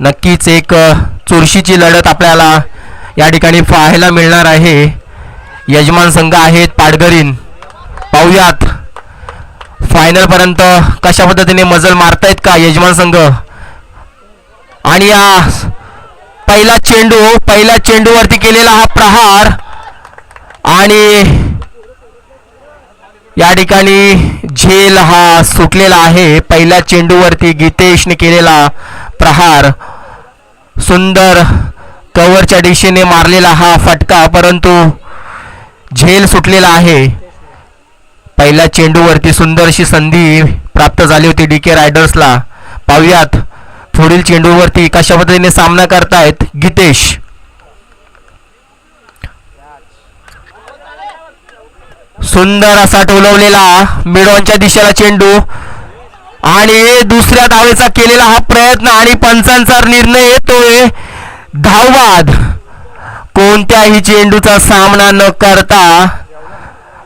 नक्कीच एक चुरशीची लढत आपल्याला या ठिकाणी पाहायला मिळणार आहे. यजमान संघ आहेत पाडगरीन. पाहूयात फायनल पर्यंत कशा पद्धतीने मजल मारतायत का यजमान संघ. आणि या पहिल्या चेंडूवरती केलेला हा प्रहार आणि या ठिकाणी झेल हा सुटलेला आहे. पहिल्या चेंडूवरती गीतेशने केलेला प्रहार, सुंदर कव्हरच्या दिशेने मारलेला हा फटका, परंतु झेल सुटलेला आहे. पहिल्या चेंडूवरती सुंदरशी संधी प्राप्त झाली होती डीके रायडर्सला. पाहूयात पुढील चेंडूवरती कशा पद्धतीने सामना करतायत गीतेश. सुंदर असा टोलवलेला मिडॉनच्या दिशेला चेंडू आणि दुसऱ्या धावेचा केलेला हा प्रयत्न आणि पंचांचा निर्णय येतोय धावबाद. कोणत्याही चेंडूचा सामना न करता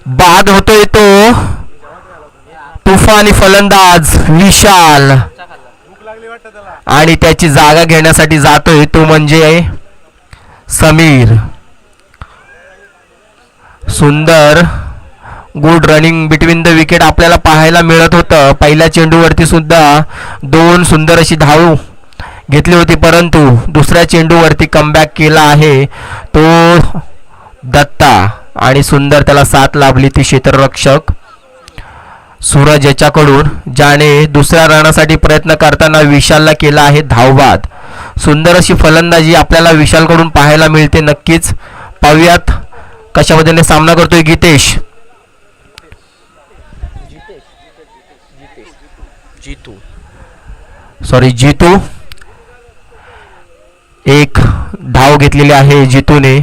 बाद होतोय तो तुफानी फलंदाज विशाल आणि त्याची जागा घेण्यासाठी जातोय तो म्हणजे समीर. सुंदर good running between the wicket आपल्याला पाहायला मिळत होतं. पहिल्या चेंडूवरती सुद्धा 2 सुंदर अशी धाव घेतली होती, परंतु दुसऱ्या चेंडूवरती कमबॅक केला आहे तो दत्ता आणि सुंदर त्याला साथ लाभली ती क्षेत्ररक्षक सूरज याच्याकडून, ज्याने दुसऱ्या रनासाठी प्रयत्न करताना विशालला केला आहे धावबाद. सुंदर अशी फलंदाजी आपल्याला विशालकडून पाहायला मिळते. नक्कीच पाहूयात कशा पद्धतीने सामना करतोय गीतेश. जीतू एक धाव घेतलेली आहे जीतूने.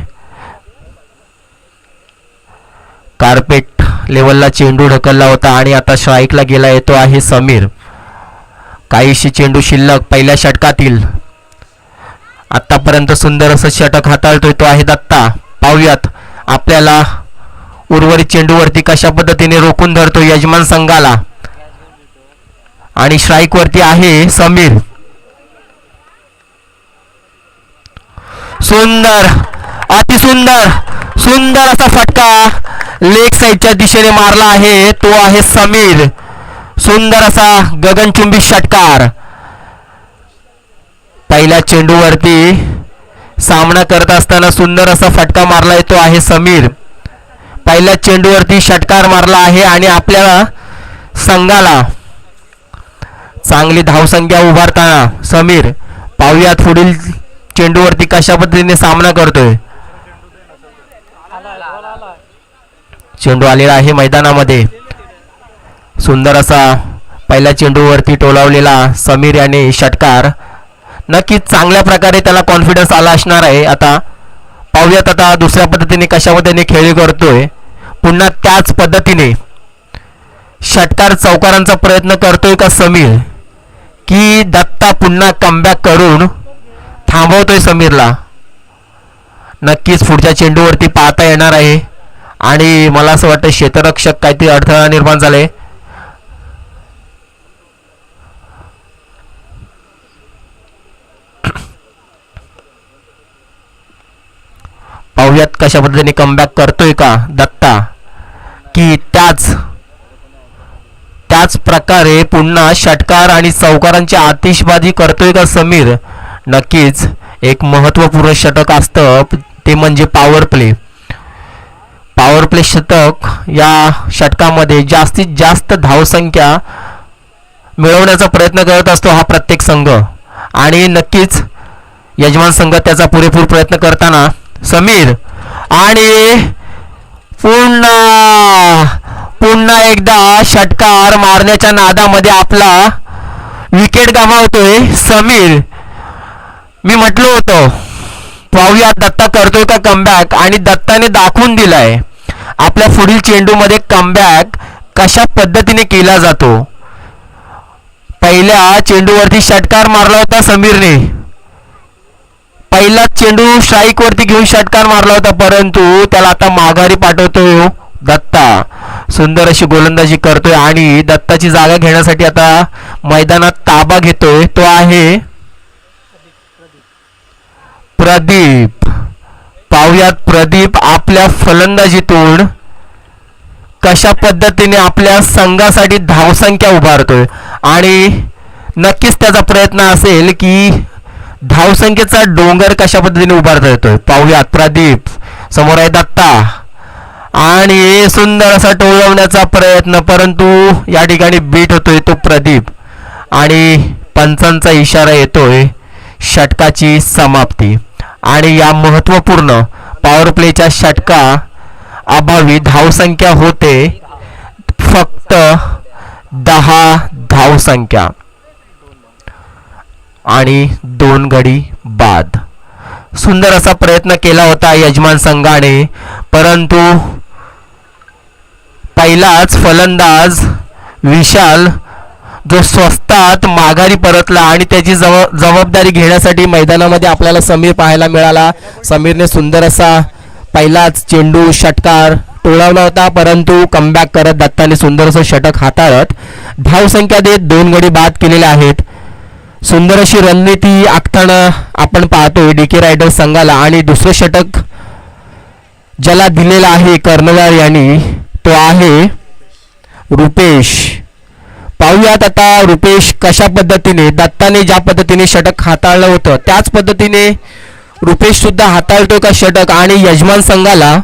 कार्पेट लेवलला चेंडू ढकलला होता आणि आता स्ट्राईकला गेला येतो आहे समीर. काहीशी चेंडू शिल्लक पहिल्या षटकातील. आतापर्यंत सुंदर असं षटक हाताळतोय तो आहे दत्ता. पाहूयात आपल्याला उर्वरित चेंडूवरती कशा पद्धतीने रोखून धरतो यजमान संघाला. आणि स्ट्राईक वरती आहे समीर. सुंदर अतिसुंदर सुंदर असा फटका लेग साईडच्या दिशेने मारला आहे तो आहे समीर. सुंदर असा गगनचुंबी षटकार. पहिल्या चेंडूवरती सामना करत असताना सुंदर असा फटका मारला तो आहे समीर. पहिल्या चेंडूवरती षटकार मारला आहे आणि आपल्या संघाला चांगली धावसंख्या उभारताना समीर. पाहूयात पुढील चेंडूवरती कशा पद्धतीने सामना करतोय. चेंडू आलेला आहे मैदानामध्ये. सुंदर असा पहिल्या चेंडूवरती टोलावलेला समीर याने षटकार. नक्कीच चांगल्या प्रकारे त्याला कॉन्फिडन्स आला असणार आहे. आता पाहूयात आता दुसऱ्या पद्धतीने कशा पद्धतीने खेळ करतोय. पुन्हा त्याच पद्धतीने षटकार चौकारांचा प्रयत्न करतोय का समीर, की दत्ता पुन्हा कमबॅक करून थांबवतोय समीरला. नक्कीच पुढच्या चेंडूवरती पाहता येणार आहे आणि मला असं वाटतं क्षेत्ररक्षक काहीतरी अडथळा निर्माण झाले. पाहूयात कशा पद्धतीने कमबॅक करतोय का दत्ता, की त्याच प्रकारे पुन्हा षटकार आणि चौकारांची आतिषबाजी करतोय का समीर. नक्कीच एक महत्त्वपूर्ण षटक असतं ते म्हणजे पॉवर प्ले षटक. या षटकामध्ये जास्तीत जास्त धावसंख्या मिळवण्याचा प्रयत्न करत असतो हा प्रत्येक संघ आणि नक्कीच यजमान संघ त्याचा पुरेपूर प्रयत्न करताना समीर आणि पुन्हा एकदा षटकार मारण्याच्या नादामध्ये आपला विकेट गमावतोय समीर. मी म्हटलं होतं पाहूयात दत्ता करतोय का कमबॅक आणि दत्ताने दाखवून दिलाय आपल्या पुढील चेंडूमध्ये कमबॅक कशा पद्धतीने केला जातो. पहिल्या चेंडूवरती षटकार मारला होता समीरने. पहिला चेंडू स्ट्राईक वरती घेऊन षटकार मारला होता, परंतु त्याला आता माघारी पाठवतोय दत्ता. सुंदर अशी गोलंदाजी करतोय आणि दत्ताची जागा घेण्यासाठी आता मैदानात ताबा घेतोय तो आहे प्रदीप, पाहुयात प्रदीप आपल्या फलंदाजीतून कशा पद्धतीने आपल्या संघासाठी धावसंख्या उभारतोय आणि नक्कीच त्याचा प्रयत्न असेल की धावसंख्येचा डोंगर कशा पद्धतीने उभारता येतोय. पाहुयात प्रदीप. समोर आहे दत्ता आणि सुंदर असा टोळवण्याचा प्रयत्न, परंतु या ठिकाणी बीट होतोय तो प्रदीप आणि पंचांचा इशारा येतोय षटकाची समाप्ती. आणि या महत्त्वपूर्ण पॉवर प्लेच्या षटका अभावी धावसंख्या होते फक्त 10 धावसंख्या आणि 2 गडी बाद. सुंदर असा प्रयत्न केला होता यजमान संघाने, परंतु पहिलाच फलंदाज विशाल जो स्वस्तात माघारी परतला आणि त्याची जबाबदारी घेण्यासाठी मैदानामध्ये आपल्याला समीर पाहायला मिळाला. समीरने सुंदर असा पहिलाच चेंडू षटकार टोळवला होता, परंतु कमबॅक करत दत्ताने सुंदर असं षटक हाताळत धावसंख्या देत 2 गडी बाद केलेले आहेत. सुंदर अशी रणनीती आखताना आपण पाहतोय डीके रायडर संघाला. आणि दुसरं षटक ज्याला दिलेला आहे कर्णधार यांनी तो आहे रुपेश. पाहूयात आता रुपेश कशा पद्धतीने, दत्ताने ज्या पद्धतीने षटक हाताळलं होतं त्याच पद्धतीने रुपेश सुद्धा हाताळतोय का षटक आणि यजमान संघाला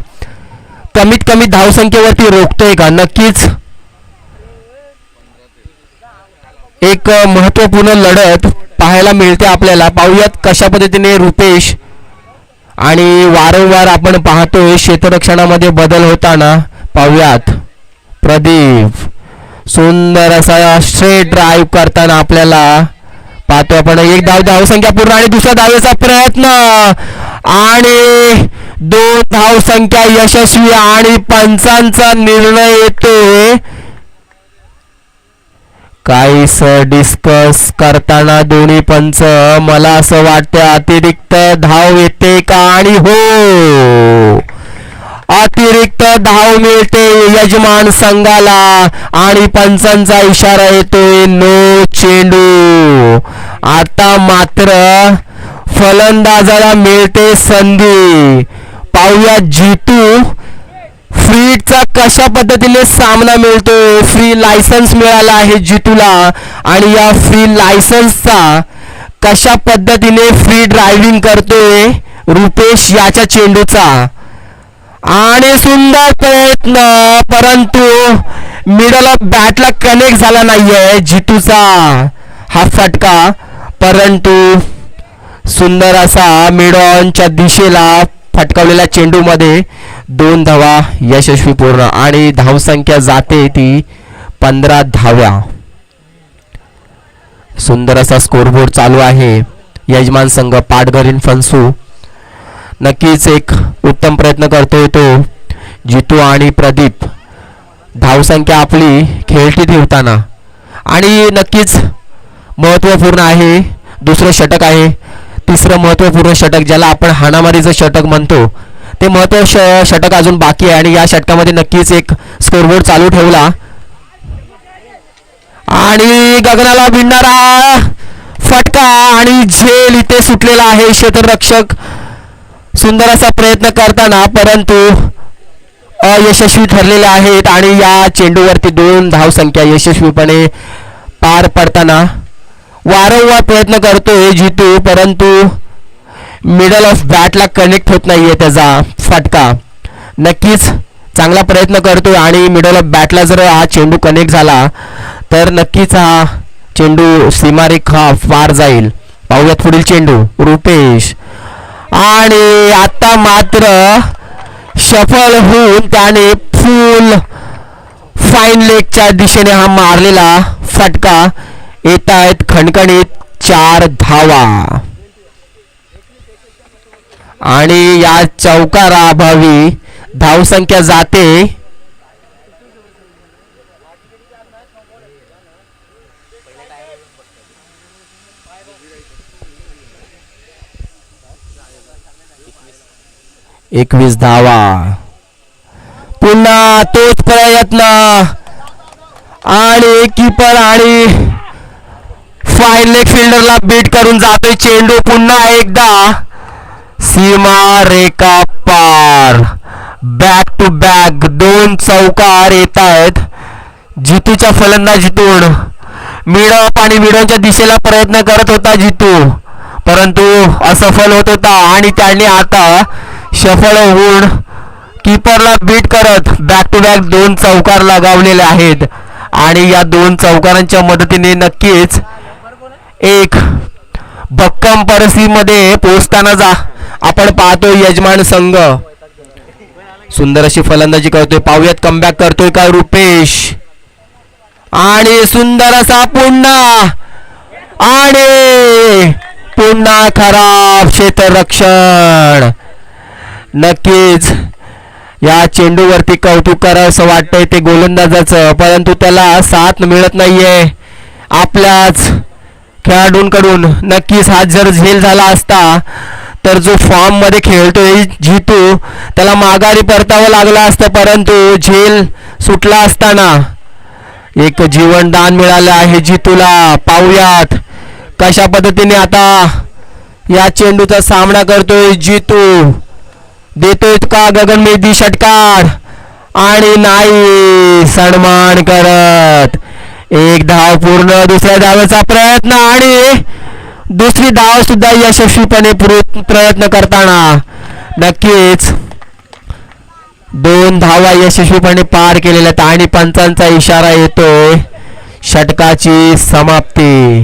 कमीत कमी धावसंख्येवरती रोखतोय का. नक्कीच एक महत्त्वपूर्ण लढत पाहायला मिळते आपल्याला. पाहूयात कशा पद्धतीने रुपेश आणि वारंवार आपण पाहतोय क्षेत्ररक्षणामध्ये बदल होताना. पाहूयात प्रदीप सुंदर असा स्ट्रेट ड्राईव्ह करताना आपल्याला पाहतो आपण. एक धावसंख्या पूर्ण आणि दुसरा धावेचा प्रयत्न आणि 2 धावसंख्या यशस्वी आणि पंचांचा निर्णय येतोय. काहीस डिस्कस करताना दोन्ही पंच मला असं वाटतं अतिरिक्त धाव येते का, आणि हो अतिरिक्त धाव मिळते यजमान संघाला आणि पंचांचा इशारा येतोय नो चेंडू. आता मात्र फलंदाजाला मिळते संधी. पाहूया जितू फ्रीचा कशा पद्धतीने सामना मिळतोय. फ्री लायसन्स मिळाला आहे जितूला आणि या फ्री लायसन्सचा कशा पद्धतीने फ्री ड्रायव्हिंग करतोय रुपेश याच्या चेंडूचा. आणि सुंदर प्रयत्न, परंतु मिडल ऑफ बॅटला कनेक्ट झाला नाहीये जितूचा हा फटका, परंतु सुंदर असा मिड ऑनच्या दिशेला फटकावलेल्या चेंडूमध्ये 2 धावा यशस्वी पूर्ण आणि धावसंख्या जाते ती 15 धाव्या. सुंदर असा स्कोरबोर्ड चालू आहे. यजमान संघ पाटघरीन फन्सू नक्कीच एक उत्तम प्रयत्न करतोय तो जितू आणि प्रदीप. धावसंख्या आपली खेळती ठेवताना आणि नक्कीच महत्त्वपूर्ण आहे दुसरं षटक आहे. तिसरं महत्त्वपूर्ण षटक ज्याला आपण हाणामारीचं षटक म्हणतो ते षटक अजून बाकी आहे आणि या षटकामध्ये नक्कीच एक स्कोरबोर्ड चालू ठेवला आणि गगनाला भिडणारा फटका आणि झेल इथे सुटलेला आहे क्षेत्ररक्षक सुंदर असा प्रयत्न करताना, परंतु अयशस्वी ठरलेले आहेत आणि या चेंडूवरती 2 धावसंख्या यशस्वीपणे पार पडताना वारंवार प्रयत्न करतोय जितू, परंतु मिडल ऑफ बॅटला कनेक्ट होत नाहीये त्याचा फटका. नक्कीच चांगला प्रयत्न करतोय आणि मिडल ऑफ बॅटला जर हा चेंडू कनेक्ट झाला तर नक्कीच हा चेंडू सीमारेखा पार जाईल. पाहूयात पुढील चेंडू रुपेश आणि आता मात्र सफल होऊन त्याने फुल फाईन लेगच्या दिशेने हा मारलेला फटका. येत आहेत खणखणीत 4 धावा आणि या चौकाराअभावी धावसंख्या जाते 21 धावा. पुन्हा तोच प्रयत्न आणि कीपर आणि फाईन लेग फिल्डरला बीट करून जातोय चेंडू. पुन्हा एकदा सीमा रेखा पार. बॅक टू बॅक 2 चौकार येत आहेत जितूच्या फलंदाजीतून. मिडअप आणि मिडनच्या दिशेला प्रयत्न करत होता जितू, परंतु असफल होत होता आणि त्यांनी आता सफल होऊन कीपरला बीट करत बॅक टू बॅक 2 चौकार लगावलेले आहेत. आणि या 2 चौकारांच्या मदतीने नक्कीच एक भक्कम परिस्थितीमध्ये पोहोचताना आपण पाहतो यजमान संघ. सुंदर अशी फलंदाजी करतोय. पाहुयात कमबॅक करतोय का रुपेश. आणि सुंदर असा पुन्हा आणि पुन्हा खराब क्षेत्ररक्षण. नक्कीच या चेंडूवरती कौतुक करावंसं वाटतंय ते गोलंदाजाचं, परंतु त्याला साथ मिळत नाहीये आपल्याच खेळाडूंकडून. नक्कीच हा जर झेल झाला असता तर जो फॉर्म मध्ये खेळतोय जितू त्याला माघारी परतावं लागलं असतं, परंतु झेल सुटला असताना एक जीवनदान मिळालं आहे जितूला. पाहुयात कशा पद्धतीने आता या चेंडूचा सामना करतोय जितू. देतोय का गगनभेदी षटकार आणि नाही, सन्मान करत 1 धाव पूर्ण. दुसऱ्या धावेचा प्रयत्न आणि दुसरी धाव सुद्धा यशस्वीपणे प्रयत्न करताना नक्कीच 2 धावा यशस्वीपणे पार केलेल्या आहेत आणि पंचांचा इशारा येतोय षटकाची समाप्ती.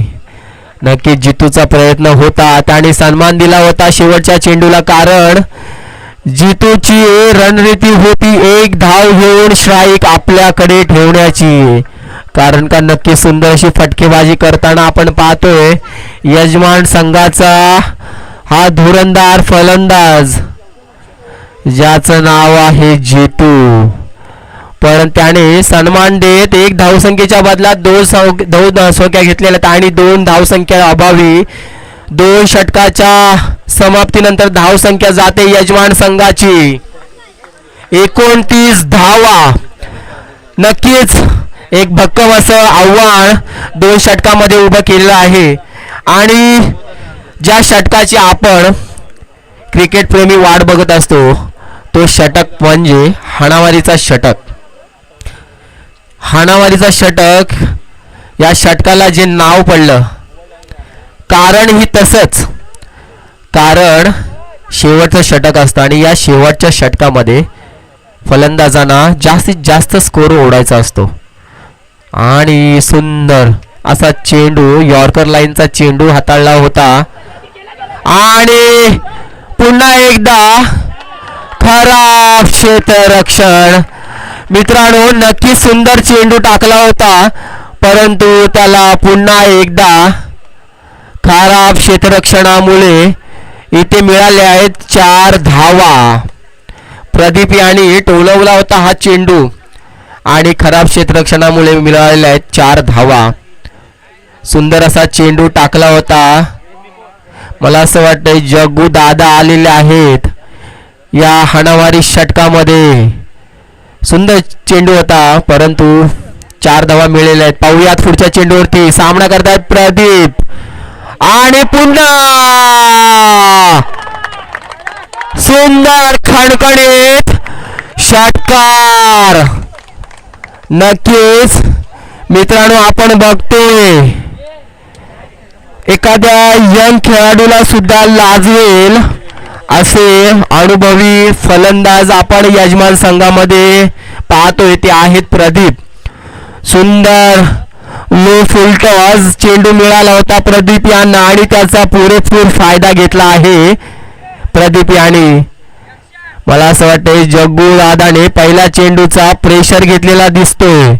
नक्कीच जितूचा प्रयत्न होता, त्याने सन्मान दिला होता शेवटच्या चेंडूला, कारण जितूची रणनीती होती 1 धाव घेऊन स्ट्राईक आपल्याकडे ठेवण्याची. कारण का नक्की सुंदर अशी फटकेबाजी करताना आपण पाहतोय यजमान संघाचा हा धुरंदार फलंदाज ज्याचं नाव आहे जितू, पण त्याने सन्मान देत 1 धावसंख्येच्या बदलात 2 धावसंख्या घेतलेल्या आणि 2 धावसंख्या अभावी 2 षटकाच्या समाप्तीनंतर धावसंख्या जाते यजमान संघाची 29 धावा. नक्कीच एक भक्कम असं आव्हान 2 षटकामध्ये उभं केलेलं आहे. आणि ज्या षटकाची आपण क्रिकेट प्रेमी वाट बघत असतो तो षटक म्हणजे हाणामारीचा षटक. हाणामारीचा षटक या षटकाला जे नाव पडलं कारण ही तसंच, कारण शेवटचं षटक असतं आणि या शेवटच्या षटकामध्ये फलंदाजांना जास्तीत जास्त स्कोर ओढायचा असतो. आणि सुंदर असा चेंडू यॉर्कर लाईनचा चेंडू हाताळला होता आणि पुन्हा एकदा खराब क्षेत्ररक्षण. मित्रांनो नक्कीच सुंदर चेंडू टाकला होता, परंतु त्याला पुन्हा एकदा खराब क्षेत्ररक्षणामुळे इथे मिळाले आहेत 4 धावा. प्रदीप यांनी टोलवला होता हा चेंडू आणि खराब क्षेत्ररक्षणामुळे मिळालेल्या आहेत 4 धावा. सुंदर असा चेंडू टाकला होता. मला असं वाटतंय जग्गू दादा आलेले आहेत या हाणामारी षटकामध्ये. सुंदर चेंडू होता, परंतु 4 धावा मिळालेल्या आहेत. पाहुयात पुढच्या चेंडूवरती सामना करतायत प्रदीप आणि पुन्हा सुंदर खणखणीत षटकार. नक्कीच मित्रांनो आपण बघतोय एखाद्या यंग खेळाडूला सुद्धा लाजवेल असे अनुभवी फलंदाज आपण यजमान संघामध्ये पाहतोय ते आहेत प्रदीप. सुंदर लो फुल टॉस चेंडू मिळाला होता प्रदीप यांना आणि त्याचा पुरेपूर फायदा घेतला आहे प्रदीप यांनी. मला असं वाटतंय जग्गू दादाने पहिल्या चेंडूचा प्रेशर घेतलेला दिसतोय.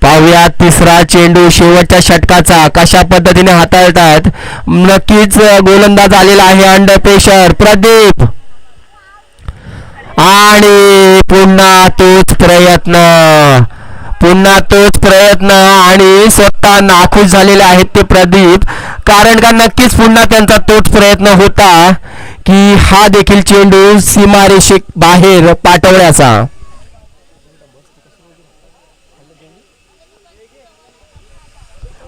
पाहूया तिसरा चेंडू शेवटच्या षटकाचा कशा पद्धतीने हाताळतात. नक्कीच गोलंदाज आलेला आहे अंडर प्रेशर प्रदीप आणि पुन्हा तोच प्रयत्न आणि स्वतः नाखुश झालेले आहेत ते प्रदीप. कारण का नक्कीच पुन्हा त्यांचा तोच प्रयत्न होता की हा देखील चेंडू सीमारेषे बाहेर पाठवण्याचा.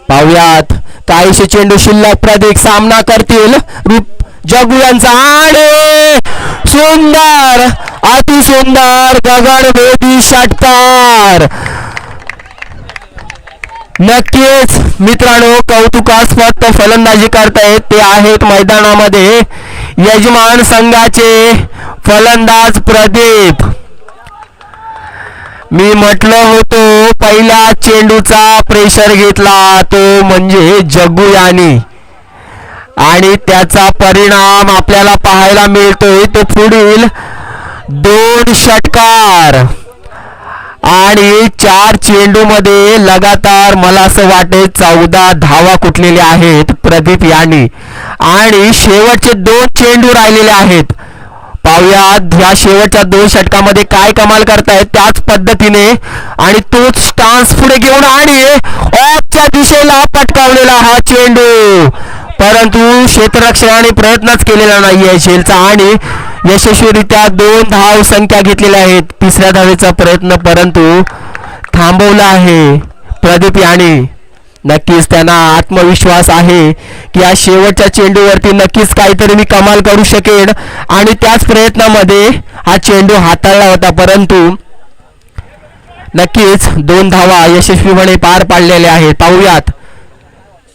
पाहुयात काहीशे चेंडू शिल्लक. प्रदीप सामना करतील जग्गू यांचा आणि सुंदर अतिसुंदर गगनभेदी षटकार. नक्कीच मित्रांनो कौतुकास्पद फलंदाजी करतायत ते आहेत मैदानामध्ये यजमान संघाचे फलंदाज प्रदीप. मी म्हटलं होतो पहिल्या चेंडूचा प्रेशर घेतला तो म्हणजे जग्गू यांनी आणि त्याचा परिणाम आपल्याला पाहायला मिळतोय. तो पुढील 2 षटकार आणि 4 चेंडूमध्ये लगातार मला असं वाटते 14 धावा कुठलेल्या आहेत प्रदीप यांनी आणि शेवटचे 2 चेंडू राहिलेले आहेत. पाहूयात ह्या शेवटच्या 2 षटकामध्ये काय कमाल करतायत त्याच पद्धतीने आणि तोच स्टान्स पुढे घेऊन आणि ऑफच्या दिशेला पटकावलेला हा चेंडू, परंतु क्षेत्ररक्षणाने प्रयत्नच केलेला नाहीये शेलचा आणि यशस्वीरित्या 2 धाव संख्या घेतलेल्या आहेत. 3ऱ्या धावेचा प्रयत्न परंतु थांबवला आहे प्रदीप यांनी. नक्कीच त्यांना आत्मविश्वास आहे की या शेवटच्या चेंडूवरती नक्कीच काहीतरी मी कमाल करू शकेन आणि त्याच प्रयत्नामध्ये हा चेंडू हाताळला होता, परंतु नक्कीच 2 धावा यशस्वीपणे पार पाडलेल्या आहेत. पाहूयात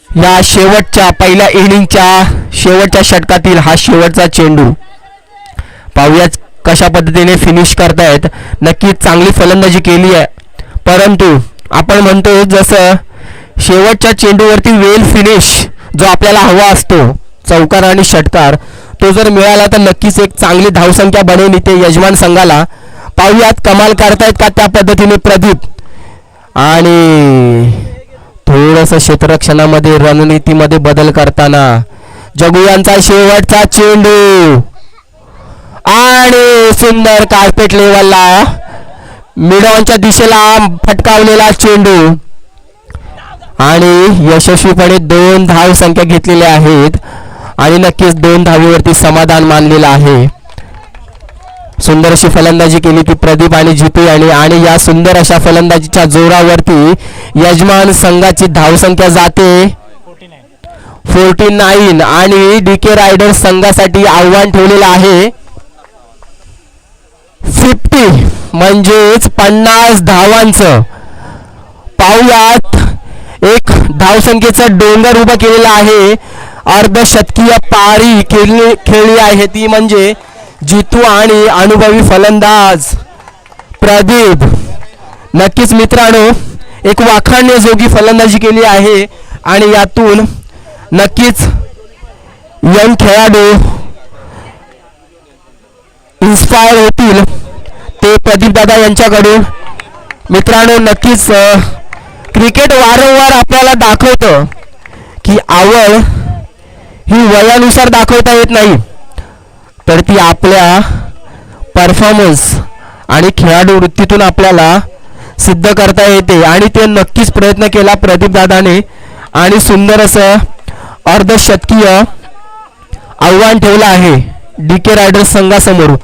या शेवटच्या पहिल्या इनिंगच्या शेवटच्या षटकातील हा शेवटचा चेंडू. पाहूयात कशा पद्धतीने फिनिश करतायत. नक्कीच चांगली फलंदाजी केली आहे, परंतु आपण म्हणतो जसं शेवटच्या चेंडूवरती वेल फिनिश जो आपल्याला हवा असतो चौकार आणि षटकार तो जर मिळाला तर नक्कीच एक चांगली धावसंख्या बनेल इथे यजमान संघाला. पाहूयात कमाल करतायत का त्या पद्धतीने प्रदीप आणि थोडंसं क्षेत्ररक्षणामध्ये रणनीतीमध्ये बदल करताना जग्गू यांचा शेवटचा चेंडू आणि सुंदर कार्पेट लेवलला मिडॉनच्या दिशेला फटकावलेला चेंडू आणि यशस्वीपणे 2 धाव संख्या घेतलेल्या आहेत आणि नक्कीच 2 धावेवरती समाधान मानलेलं आहे. सुंदर अशी फलंदाजी केली ती प्रदीप आणि जितू यांनी आणि या सुंदर अशा फलंदाजीच्या जोरावरती यजमान संघाची धावसंख्या जाते 49 आणि डीके रायडर्स संघासाठी आव्हान ठेवलेलं आहे 50 म्हणजेच 50 धावांचं. पाहूयात एक धावसंख्येचा डोंगर उभा केलेला आहे. अर्धशतकीय पारी खेळली आहे ती म्हणजे जितू आणि अनुभवी फलंदाज प्रदीप. नक्कीच मित्रांनो एक वाखाणण्याजोगी फलंदाजी केली आहे आणि यातून नक्कीच यंग खेळाडू इन्स्पायर होतील ते प्रदीप दादा यांच्याकडून. मित्रांनो नक्कीच क्रिकेट वारंवार आपल्याला दाखवतं की आवड ही वयानुसार दाखवता येत नाही, तर ती आपल्या परफॉर्मन्स आणि खेळाडू वृत्तीतून आपल्याला सिद्ध करता येते आणि ते नक्कीच प्रयत्न केला प्रदीप दादाने आणि सुंदर असं अर्धशतकीय आव्हान ठेवलं आहे डीके रायडर्स संघासमोर.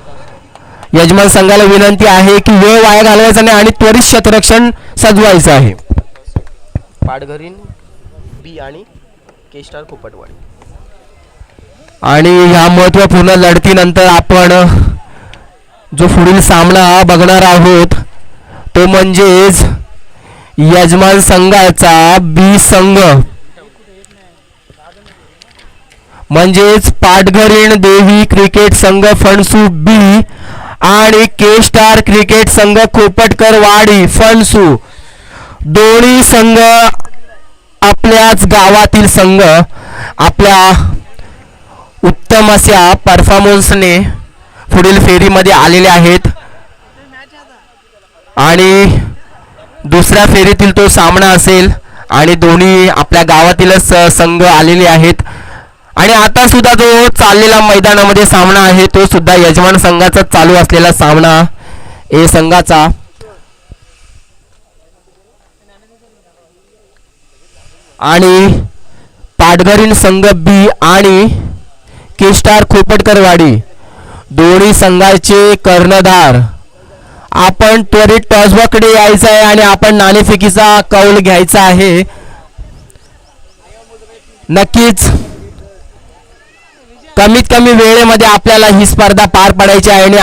यजमान संघाला विनंती आहे की वेळ वाया घालवायचा नाही आणि त्वरित क्षेत्ररक्षण सजवायचं आहे. पाडघरीन बी आणि के स्टार कुपटवाडी. आणि ह्या महत्त्वपूर्ण लढतीनंतर आपण जो पुढील सामना बघणार आहोत तो म्हणजेच यजमान संघाचा बी संघ म्हणजेच पाटघरीण देवी क्रिकेट संघ फणसू बी आणि के स्टार क्रिकेट संघ खोपटकर वाडी फणसू दोन्ही संघ आपल्याच गावातील संघ आपल्या उत्तम अशा परफॉर्मन्सने पुढील फेरीमध्ये आलेले आहेत आणि दुसऱ्या फेरीतील तो सामना असेल आणि दोन्ही आपल्या गावातीलच संघ आलेले आहेत. आणि आता सुद्धा जो चाललेला मैदानामध्ये सामना आहे तो सुद्धा यजमान संघाचा चालू असलेला सामना ए संघाचा. आणि पाटघरीण संघ बी आणि के स्टार खोपटकरवाडी दोन्ही संघाचे कर्णधार. आपण त्वरित टॉसबॉक्सकडे यायचं आहे आणि आपण नाणेफेकीचा कौल घ्यायचा आहे. नक्कीच कमीत कमी वेळेमध्ये आपल्याला ही स्पर्धा पार पाडायची आहे आणि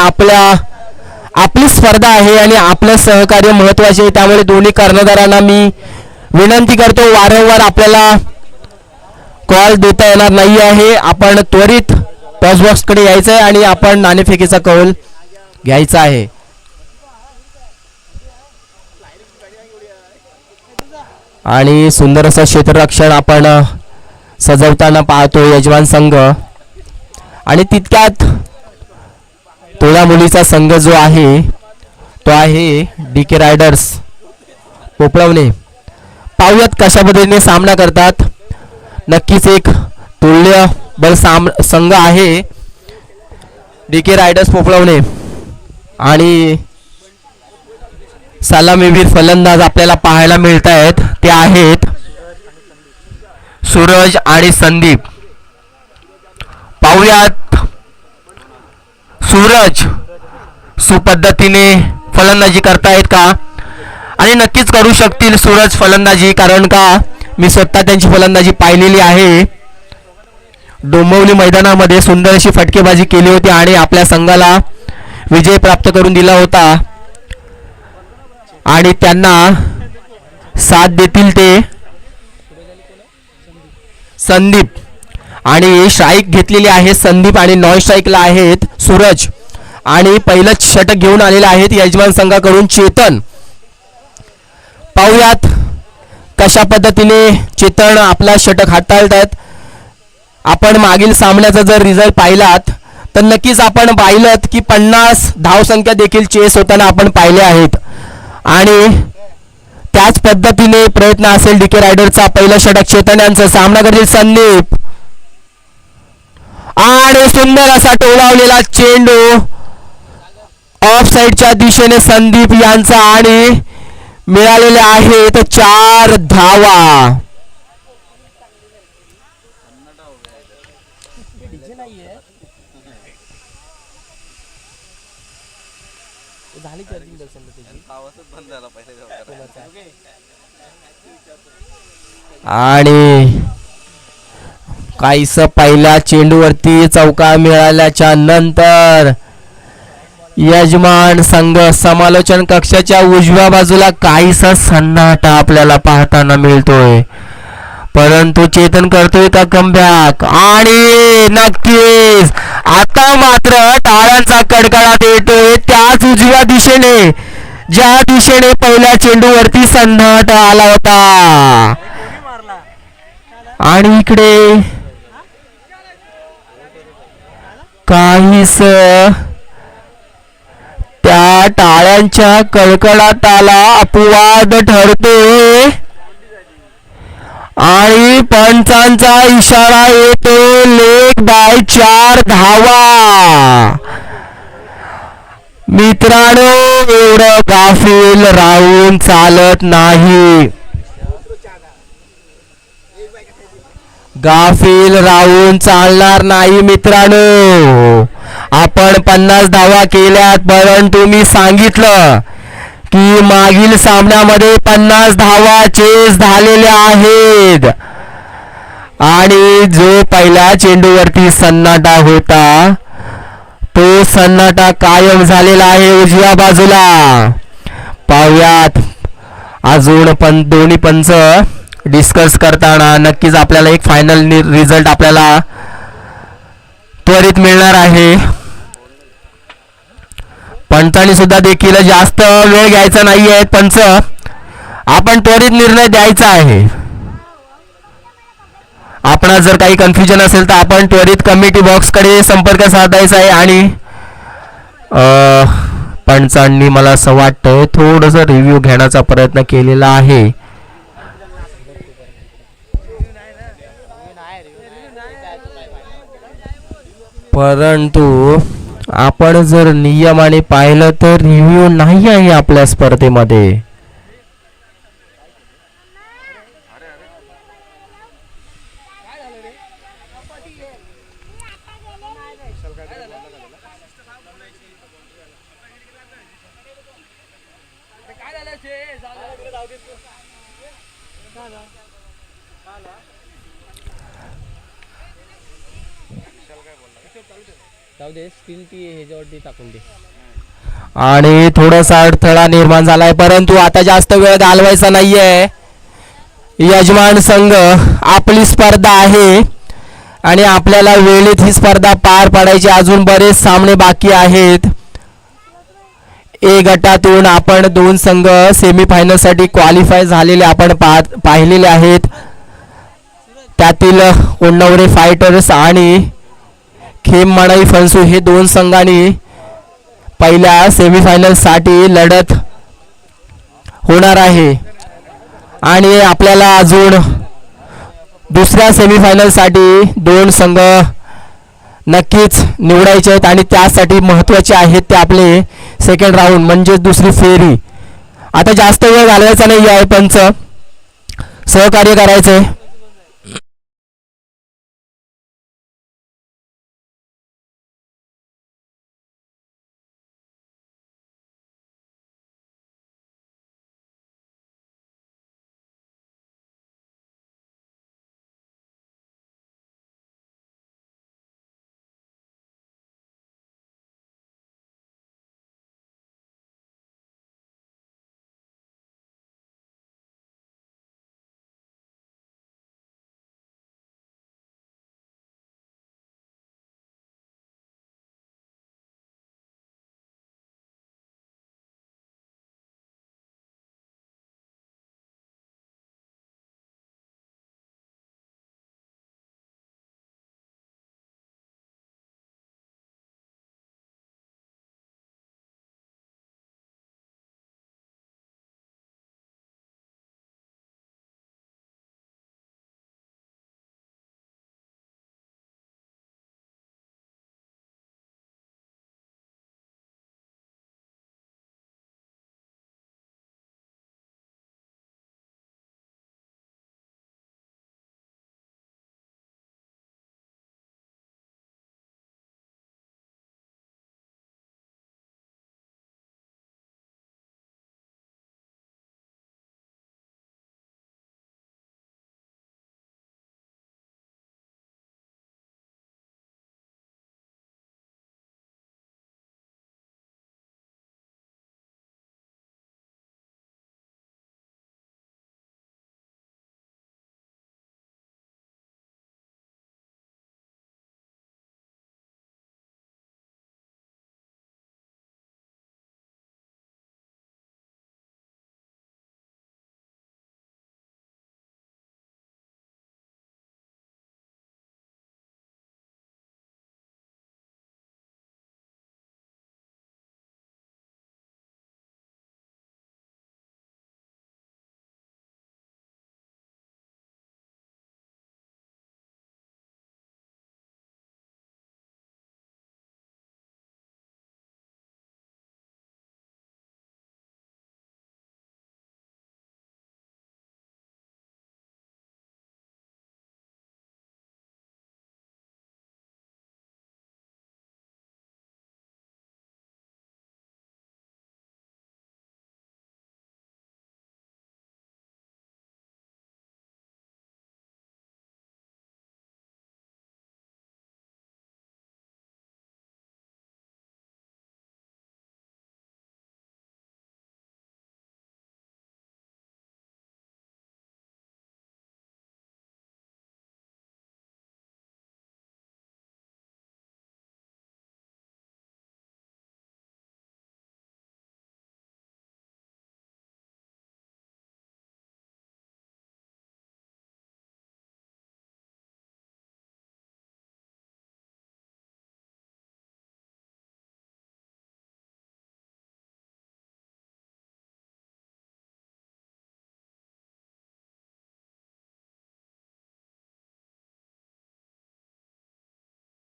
आपली स्पर्धा आहे आणि आपलं सहकार्य महत्त्वाचे आहे. त्यामुळे दोन्ही कर्णधारांना मी विनंती करतो, वारंवार आपल्याला कॉल देता येणार नाही आहे. आपण त्वरित टॉस बॉक्सकडे यायचं आहे आणि आपण नाणेफेकीचा कौल घ्यायचा आहे. आणि सुंदर असं क्षेत्ररक्षण आपण सजवताना पाहतो यजमान संघ. आणि तितक्यात तोळा मुलीचा संघ जो आहे तो आहे DK रायडर्स पोपळवणे. पाहूयात कशा पद्धतीने सामना करतात. नक्कीच एक तुल्यबळ संघ आहे DK रायडर्स पोपळवणे. आणि सलामीवीर फलंदाज आपल्याला पाहायला मिळत आहेत, ते आहेत सूरज आणि संदीप. पाहूयात सूरज सुपद्धतीने फलंदाजी करतायत का, आणि नक्कीच करू शकतील सूरज फलंदाजी, कारण का मी स्वतः त्यांची फलंदाजी पाहिलेली आहे. डोंबिवली मैदानामध्ये सुंदर अशी फटकेबाजी केली होती आणि आपल्या संघाला विजय प्राप्त करून दिला होता. आणि त्यांना साथ देतील ते संदीप. आणि स्ट्राईक घेतलेली आहे संदीप आणि नॉन स्ट्राईकला आहेत सूरज. आणि पहिलंच षटक घेऊन आलेले आहेत यजमान संघाकडून चेतन. पाहूयात कशा पद्धतीने चेतन आपला षटक हाताळतात. आपण मागील सामन्याचा जर रिझल्ट पाहिलात तर नक्कीच आपण पाहिलं की 50 धावसंख्या देखील चेस होताना आपण पाहिले आहेत. आणि त्याच पद्धतीने प्रयत्न असेल DK रायडरचा. पहिलं षटक चेतन यांचं, सामना करतील संदीप. आणि सुंदर असा टोलावलेला चेंडू ऑफ साइडच्या दिशेने संदीप यांचा आणि मिळालेले आहेत 4 धावा. आणि काहीस पहिल्या चेंडूवरती चौका मिळाल्याच्या नंतर यजमान संघ समालोचन कक्षाच्या उजव्या बाजूला काहीसा सन्नाटा आपल्याला पाहताना मिळतोय. परंतु चेतन करतोय का कमबॅक, आणि नक्कीच आता मात्र टाळ्यांचा कडकडाट येतोय त्याच उजव्या दिशेने ज्या दिशेने पहिल्या चेंडूवरती सन्नाटा आला होता. आणि इकडे काहीस त्या टाळ्यांच्या कडकडाटाला अपवाद ठरतोय आणि पंचांचा इशारा येतो लेग बाय 4 धावा. मित्रांनो, एवढं गाफील राहून चालत नाही. गाफील राहून चालणार नाही मित्रांनो. आपण 50 धावा केल्यात, परंतु मी सांगितलं की मागील सामन्यामध्ये 50 धावा चेस झालेल्या आहेत. आणि जो पहिल्या चेंडूवरती सन्नाटा होता तो सन्नाटा कायम झालेला आहे उजव्या बाजूला. पाहूयात अजून पण दोन्ही पंच डिस्कस करताना नक्कीच आपल्याला एक फायनल रिझल्ट आपल्याला त्वरित मिळणार आहे. पंचांनी सुद्धा देखील जास्त वेळ घ्यायचा नाही आहे. पंच, आपण त्वरित निर्णय द्यायचा आहे. आपणास जर काही कन्फ्युजन असेल तर आपण त्वरित कमिटी बॉक्सकडे संपर्क साधायचा आहे. आणि पंचांनी मला असं वाटतंय थोडंसं रिव्ह्यू घेण्याचा प्रयत्न केलेला आहे. परंतु आपण जर नियमाने पाहिलं तर रिव्ह्यू नाही आहे आपल्या स्पर्धेमध्ये. आणि थोडासा अडथळा निर्माण झालाय, परंतु आता जास्त वेळ घालवायचा नाहीये. यजमान संघ आपली स्पर्धा आहे आणि आपल्याला वेळेत ही स्पर्धा पार पाडायची. अजून बरेच सामने बाकी आहेत. ए गटातून आपण 2 संघ सेमीफायनल साठी क्वालिफाय झालेले आपण पाहिलेले आहेत. त्यातील उन्नवरे फायटर्स आणि खेम मणाई फन्सू हे 2 संघांनी पहिल्या सेमीफायनल साठी लढत होणार आहे आणि आपल्याला अजून दुसऱ्या सेमीफायनल साठी 2 संघ नक्कीच निवडायचे आहेत आणि त्यासाठी महत्त्वाचे आहेत ते आपले सेकंड राऊंड म्हणजे दुसरी फेरी. आता जास्त वेळ घालवायचा नाही आहे, पंच सहकार्य करायचंय.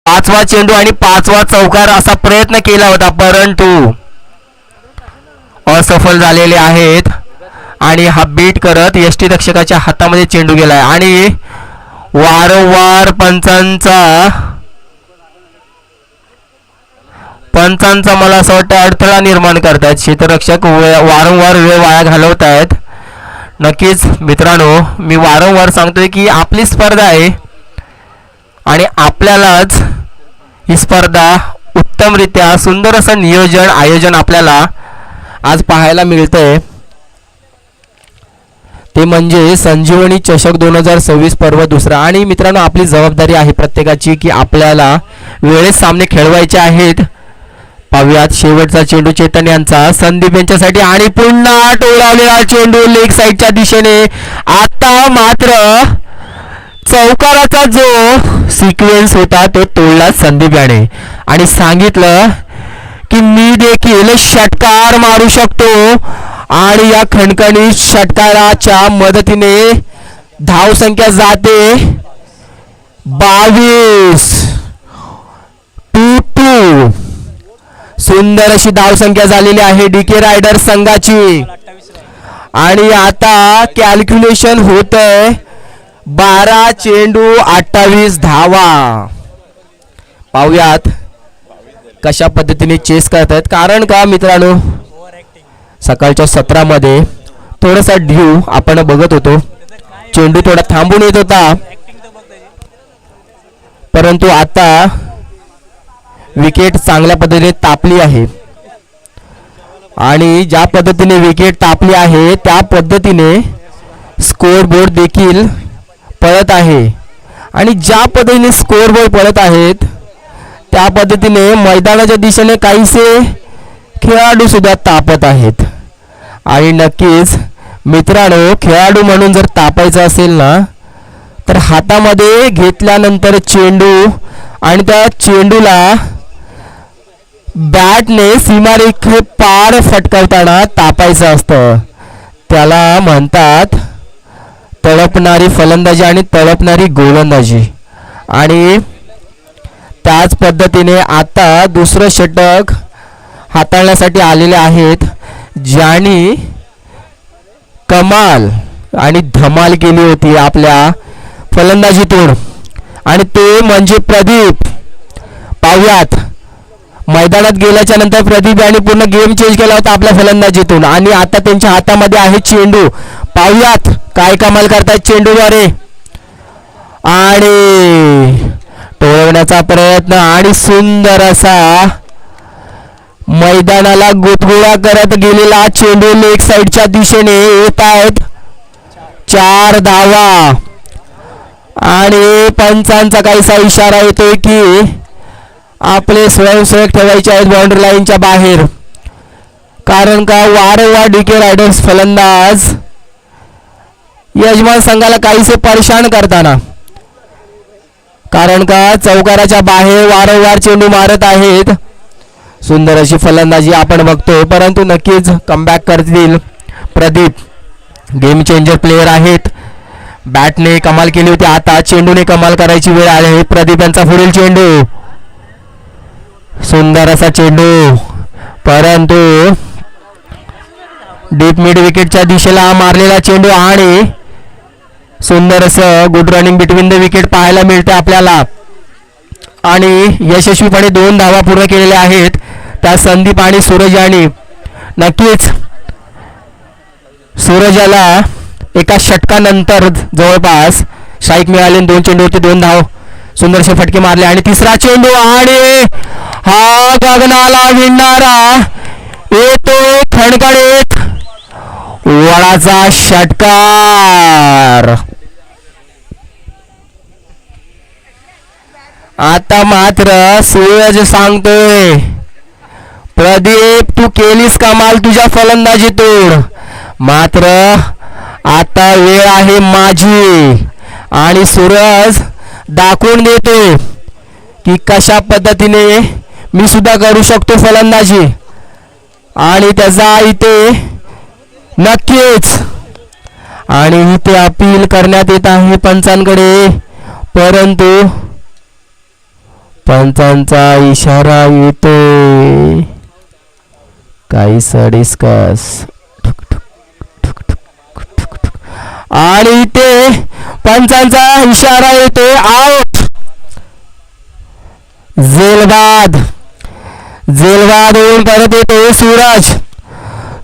पाचवा चेंडू आणि 5वा चौकार असा प्रयत्न केला होता, परंतु असफल झालेले आहेत आणि हा बीट करत यष्टीरक्षकाच्या हातामध्ये चेंडू गेलाय आणि वारंवार पंचांचा मला असं वाटतं अडथळा निर्माण करतायत. क्षेत्ररक्षक वारंवार वेळ वाया घालवत आहेत. नक्कीच मित्रांनो, मी वारंवार सांगतोय की आपली स्पर्धा आहे आणि आपल्यालाच ही स्पर्धा उत्तमरित्या सुंदर असं नियोजन आयोजन आपल्याला आज पाहायला मिळतंय. ते म्हणजे संजीवनी चषक 2026 पर्व दुसरा. आणि मित्रांनो, आपली जबाबदारी आहे प्रत्येकाची की आपल्याला वेळेत सामने खेळवायचे आहेत. पाहूयात शेवटचा चेंडू चेतन यांचा संदीप यांच्यासाठी आणि पुन्हा टोळावलेला चेंडू लेग साईडच्या दिशेने. आता मात्र चौकाराचा जो सिक्वेन्स होता तो तोडला संदीप याने आणि सांगितलं की मी देखील षटकार मारू शकतो. आणि या खणखणीत षटकाराच्या मदतीने धावसंख्या जाते 22. 2-2. सुंदर अशी धावसंख्या झालेली आहे डीके रायडर संघाची. आणि आता कॅल्क्युलेशन होतंय 12 चेंडू 28 धावा. पाहूयात कशा पद्धतीने चेस करतात. कारण का मित्रांनो, सकाळच्या सत्रामध्ये थोडासा ड्यू आपण बघत होतो. चेंडू थोडा थांबून येत होता, परंतु आता विकेट चांगल्या पद्धतीने तापली आहे. आणि ज्या पद्धतीने विकेट तापली आहे त्या पद्धतीने स्कोअर बोर्ड देखील पळत आहे. आणि ज्या पद्धतीने स्कोअर बोर्ड पळत आहेत त्या पद्धतीने मैदानाच्या दिशेने काहीसे खेळाडू सुद्धा तापत आहेत. आणि नक्कीच मित्रांनो, खेळाडू म्हणून जर तापायचं असेल ना तर हातामध्ये घेतल्यानंतर चेंडू आणि त्या चेंडूला बॅटने सीमारेखे पार फटकावताना तापायचं असतं. त्याला म्हणतात तळपणारी फलंदाजी आणि तळपणारी गोलंदाजी. आणि त्याच पद्धतीने आता दुसरं षटक हाताळण्यासाठी आलेले आहेत ज्यांनी कमाल आणि धमाल केली होती आपल्या फलंदाजीतून. आणि ते म्हणजे प्रदीप. पाहूयात, मैदानात गेल्याच्या नंतर प्रदीप यांनी पूर्ण गेम चेंज केला होता आपल्या फलंदाजीतून. आणि आता त्यांच्या हातामध्ये आहे चेंडू. पाहूयात काय कमाल करतायत चेंडूद्वारे. आणि टोळवण्याचा प्रयत्न आणि सुंदर असा मैदानाला गुदगुळा करत गेलेला चेंडू लेग साईडच्या दिशेने येत आहेत 4 धावा. आणि पंचांचा काहीसा इशारा येतोय की आपले स्वयंसेवक ठेवायचे आहेत बाउंड्री लाईनच्या बाहेर. कारण का वारंवार डीके रायडर्स फलंदाज यजमान संघाला काहीसे परेशान करताना, कारण का चौकाराच्या बाहेर वारंवार चेंडू मारत आहेत. सुंदर अशी फलंदाजी आपण बघतोय, परंतु नक्कीच कमबॅक करतील प्रदीप. गेम चेंजर प्लेयर आहेत. बॅटने कमाल केली होती, आता चेंडूने कमाल करायची वेळ आली आहे. प्रदीप यांचा पुढील चेंडू, सुंदर असा चेंडू, परंतु डीप मिड विकेटच्या दिशेला मारलेला चेंडू. आणि सुंदर असं good running between the wicket पाहायला मिळते आपल्याला. आणि यशस्वीपणे 2 धावा पूर्ण केलेल्या आहेत त्या संदीप आणि सूरज यांनी. नक्कीच सूरजाला एका षटकानंतर जवळपास स्ट्राईक मिळाले. 2 चेंडूवरती 2 धाव, सुंदरसे फटके मारले. आणि तिसरा चेंडू आणि हा गगनाला भिडणारा येतो खणखणीत वळाचा षटकार. आता मात्र सूरज सांगतोय प्रदीप तू केलीस कमाल तुझ्या फलंदाजीतून, मात्र आता वेळ आहे माझी. आणि सूरज दाखवून देतो की कशा पद्धतीने मी सुद्धा करू शकतो फलंदाजी. आणि त्याचा इथे नक्कीच आणि इथे अपील करण्यात येत आहे पंचांकडे, परंतु पंचांचा इशारा येतोय काहीसा डिस्कस. आणि इथे पंचांचा इशारा येतोय आउट. जेलबाद होऊन परत येतो सूरज.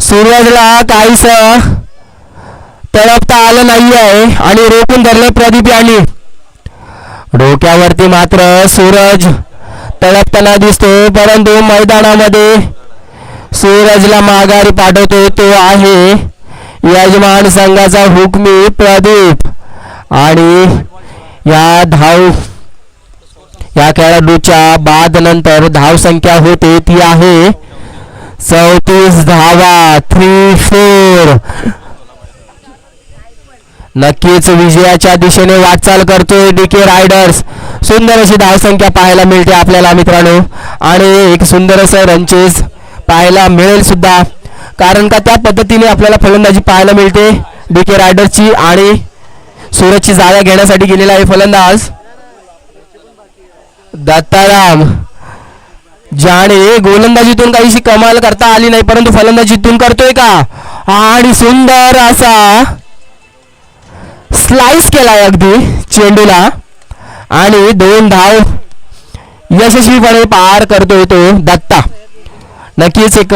सूरजला काहीसं तळपता आलं नाही आहे आणि रोखून धरले प्रदीप यांनी. डोक्यावरती मात्र सूरज तळपताना दिसतो, परंतु मैदानामध्ये सूरजला माघारी पाठवतो तो आहे यजमान संघाचा हुकमी प्रदीप. आणि या खेळाडूच्या बाद नंतर धाव संख्या होते ती आहे 34 धावा, 3-4. नक्कीच विजयाच्या दिशेने वाटचाल करतोय डीके रायडर्स. सुंदर अशी धावसंख्या पाहायला मिळते आपल्याला मित्रांनो, आणि एक सुंदर असं रनचेस पाहायला मिळेल सुद्धा, कारण का त्या पद्धतीने आपल्याला फलंदाजी पाहायला मिळते डीके रायडर्सची. आणि सूरजची जागा घेण्यासाठी गेलेला आहे फलंदाज दत्ताराम, ज्याने गोलंदाजीतून काहीशी कमाल करता आली नाही, परंतु फलंदाजीतून करतोय का, आणि सुंदर असा स्लाइस केलाय अगदी चेंडूला, आणि 2 धाव यशस्वीपणे पार करतोय तो दत्ता. नक्कीच एक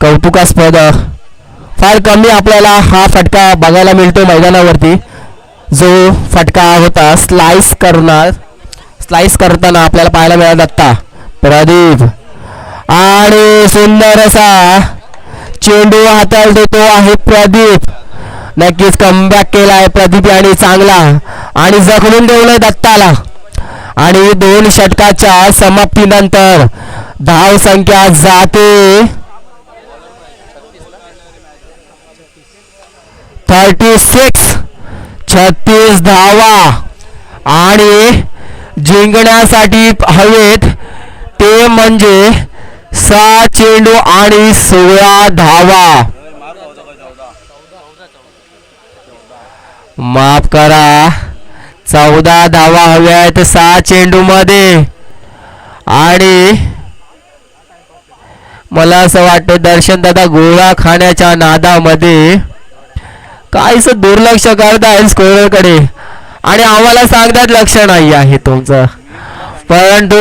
कौतुकास्पद, फार कमी आपल्याला हा फटका बघायला मिळतो मैदानावरती, जो फटका होता स्लाइस करताना आपल्याला पाहायला मिळाला दत्ता. प्रदीप, आणि सुंदर असा चेंडू हाताळतो देतो आहे प्रदीप. नक्कीच कमबॅक केलाय प्रदीप यांनी चांगला, आणि जखडून ठेवलंय दत्ताला. आणि 2 षटकाच्या समाप्तीनंतर धाव संख्या जाते 36 धावा, आणि जिंकण्यासाठी हवेत ते म्हणजे 6 चेंडू आणि 16 धावा. माफ करा, 14 धावा हव्या आहेत 6 चेंडू मध्ये. आणि मला असं वाटतं दर्शन दादा गोळा खाण्याच्या नादामध्ये काहीच दुर्लक्ष करताय स्कोअरकडे, आणि आम्हाला सांगतात लक्ष नाही आहे तुमचं. परंतु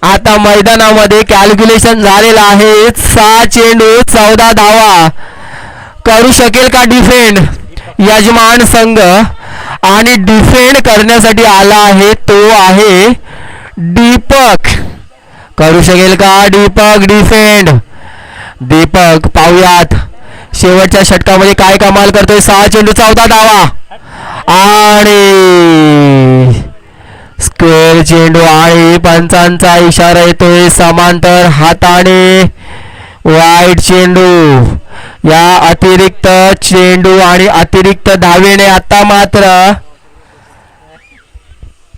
आता मैदानामध्ये कॅल्क्युलेशन झालेलं आहे 6 चेंडू 14 धावा. करू शकेल का डिफेंड यजमान संघ, आणि डिफेंड करण्यासाठी आला आहे तो आहे दीपक. करू शकेल का दीपक डिफेंड? दीपक पाहूयात शेवटच्या षटकामध्ये काय कमाल करतोय. 6 चेंडू 14 धावा, आणि स्क्वेअर चेंडू, आणि पंचांचा इशारा येतोय समांतर हाताने वाईट चेंडू. या अतिरिक्त चेंडू आणि अतिरिक्त धावेने आता मात्र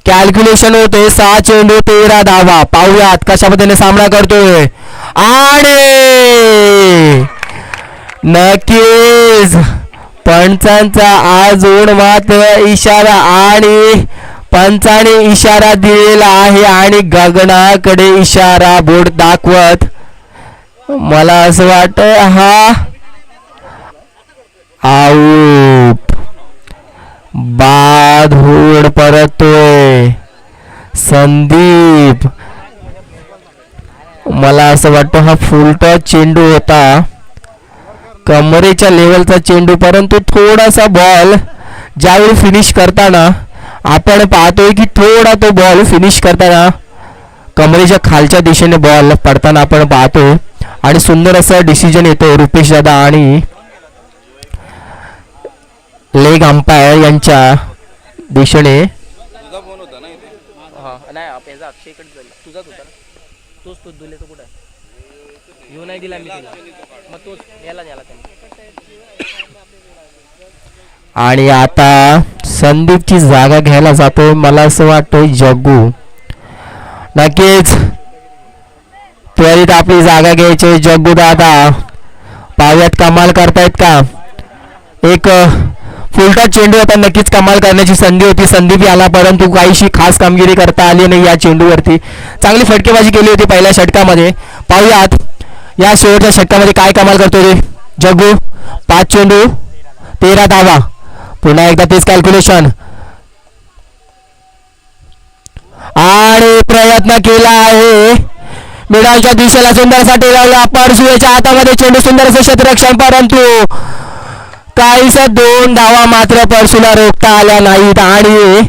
कॅल्क्युलेशन होते 6 चेंडू 13 धावा. पाहूयात कशा पद्धतीने सामना करतोय, आणि नक्कीच पंचांचा अजून मात्र इशारा, आणि पंचाने इशारा दिलेला आहे, आणि गगनाकडे इशारा बोट दाखवत मला असं वाटत हा आऊट. बाद होऊन परतोय संदीप. मला असं वाटतं हा फुलटॉस चेंडू होता, कमरेच्या लेवलचा चेंडू, परंतु थोडासा बॉल ज्यावेळी फिनिश करताना आपण पाहतोय की थोडा तो बॉल फिनिश करताना कमरेच्या खालच्या दिशेने बॉल पडताना आपण पाहतोय, आणि सुंदर असं डिसिजन येतो रुपेश दादा आणि लेग अंपायर यांच्या दिशेने. आणि आता संदीपची जागा घ्यायला जातोय मला असं वाटतंय जग्गू. नक्कीच त्वरित आपली जागा घ्यायची जग्गू दादा. पाव्यात कमाल करतायत का. एक फुलटॉस चेंडू होता, नक्कीच कमाल करण्याची संधी होती संदीप याला, परंतु काहीशी खास कामगिरी करता आली नाही या चेंडूवरती. चांगली फटकेबाजी केली होती पहिल्या षटकामध्ये. पाहूयात या शेवटच्या षटकामध्ये काय कमाल करतोय जग्गू. 5 चेंडू 13 धावा. पुन्हा एकदा तेच कॅल्क्युलेशन, आणि प्रयत्न केला आहे मिडाच्या दिशेला सुंदरसा टेलावला. परसुवेच्या हातामध्ये चेंडू, सुंदर असं क्षेत्ररक्षण, परंतु काहीच 2 धावा मात्र परसूला रोखता आल्या नाहीत, आणि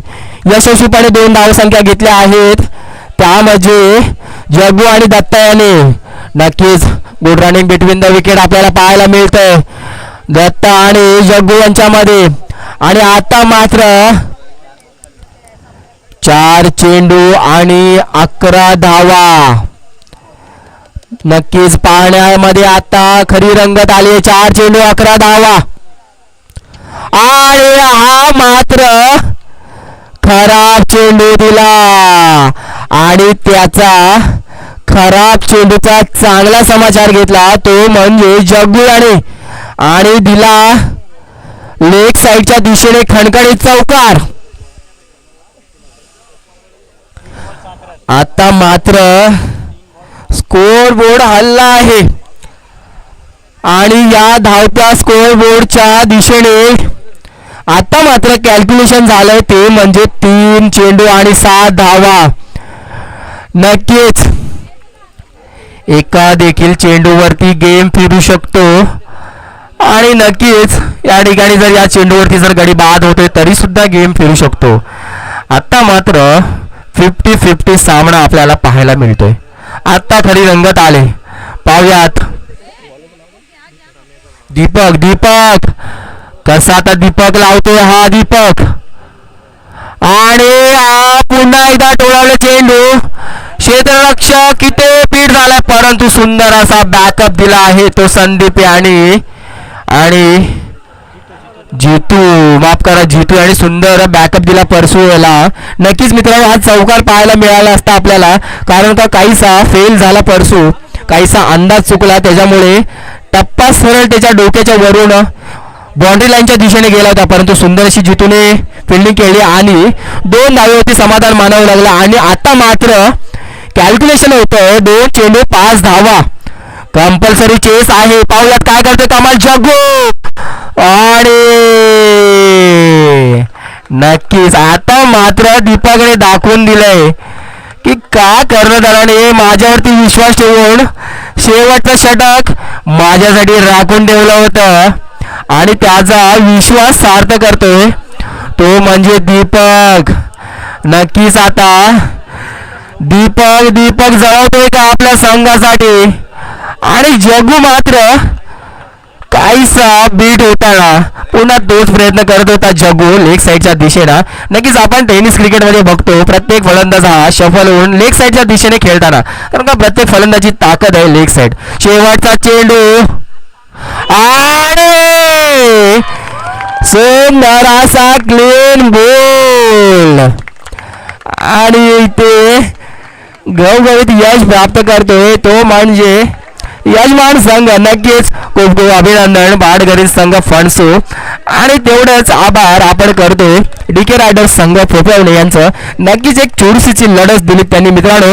यशस्वीपणे 2 धावसंख्या घेतल्या आहेत त्यामध्ये जग्गू आणि दत्ता याने नक्कीच good running between the wicket आपल्याला पाहायला मिळतंय दत्ता आणि जग्गू यांच्यामध्ये. आणि आता मात्र 4 चेंडू आणि 11 धावा. नक्कीच पाहण्यामध्ये आता खरी रंगत आली. 4 चेंडू 11 धावा. आणि हा मात्र खराब चेंडू दिला आणि त्याचा खराब चेंडूचा चांगला समाचार घेतला तो म्हणजे जग्गू याने आणि दिला लेग साइडच्या दिशेने खणखणीत चौकार. आता मात्र स्कोर बोर्ड हल्ला आहे आणि या धावत्या स्कोर बोर्डच्या दिशेने आता मात्र कॅल्क्युलेशन झालंय ते म्हणजे 3 चेंडू आणि 7 धावा. नक्कीच एका देखील चेंडूवरती गेम फिरू शकतो आणि नक्कीच या ठिकाणी जर या चेंडूवरती जर गडी बाद होते तरी सुद्धा गेम फिरू शकतो. आता मात्र 50-50 सामना आपल्याला पाहायला मिळतोय. आता खरी रंगत आले. पाहूयात दीपक कसा आता दीपक लावतोय हा दीपक. आणि हा पुन्हा एकदा टोळावला चेंडू. क्षेत्ररक्षक किती पीठ झाला परंतु सुंदर असा बॅकअप दिला आहे तो संदीप आणि जितू माफ करा जितू आणि सुंदर बॅकअप दिला परसू याला. नक्कीच मित्रांनो आज चौकार पाहायला मिळाला असता आपल्याला कारण का काहीसा फेल झाला परसू काहीसा अंदाज चुकला त्याच्यामुळे टप्पा सरळ त्याच्या डोक्याच्या वरून बाउंड्री लाईनच्या दिशेने गेला होता परंतु सुंदर अशी जितूने फिल्डिंग केली आणि 2 धावेवरती समाधान मानावं लागलं. आणि आता मात्र कॅल्क्युलेशन होतं 2 चेंडू 5 धावा. कंपल्सरी चेस आहे. पाहूयात काय करतोय कमाल जग्गू. आणि नक्कीच आता मात्र दीपकने दाखवून दिलंय की का कर्णधाराने माझ्यावरती विश्वास ठेवून शेवटचं षटक माझ्यासाठी राखून ठेवलं होतं आणि त्याचा विश्वास सार्थ करतोय तो म्हणजे दीपक. नक्कीच आता दीपक जळवतोय का आपल्या संघासाठी. आणि जग्गू मात्र काहीसा बीट होताना पुन्हा तोच प्रयत्न करत होता जग्गू लेग साईडच्या दिशेनं. नक्कीच आपण टेनिस क्रिकेटमध्ये बघतो प्रत्येक फलंदाज हा शफल होऊन लेग साईडच्या दिशेने खेळताना कारण का प्रत्येक फलंदाजी ताकद आहे लेग साईड. शेवटचा चेंडू आणि सुंदर असा क्लीन बॉल आणि इथे घवघवीत यश प्राप्त करतोय तो म्हणजे यजमान संघ. नक्कीच खूप खूप अभिनंदन भाटघरी संघ फणसू आणि तेवढंच आभार आपण करतो DK रायडर्स संघ फोफेवणे यांचं. नक्कीच एक छोटीशी लढत दिली त्यांनी मित्रांनो.